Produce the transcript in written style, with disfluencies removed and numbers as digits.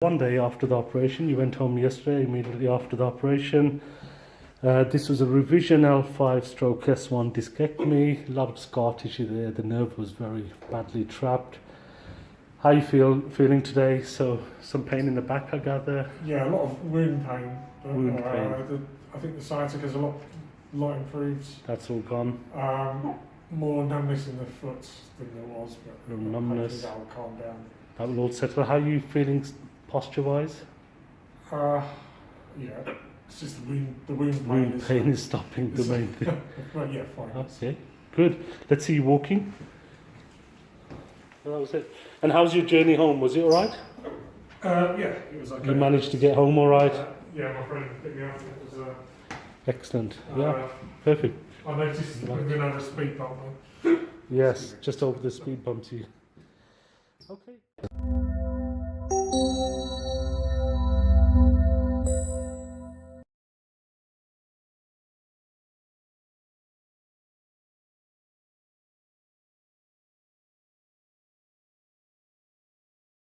One day after the operation, you went home yesterday, immediately after the operation. This was a revision L5 stroke S1 discectomy, a lot of scar tissue there, the nerve was very badly trapped. How are you feeling today? So, some pain in the back, I gather? Yeah, a lot of wound pain. But, Wound pain. I think the sciatica is a lot improved. That's all gone? More numbness in the foot than there was, but numbness. that will calm down. That will all settle. How are you feeling posture-wise? Yeah, it's just the wound pain. Wound pain is stopping the main thing. Well, yeah, fine. Okay, good. Let's see you walking. Well, that was it. And how's your journey home? Was it all right? Yeah, it was okay. You managed to get home all right? Yeah, my friend picked me up. It was excellent. Yeah, perfect. I noticed we're going to have a speed bump. Yes, just over the speed bumps. Okay.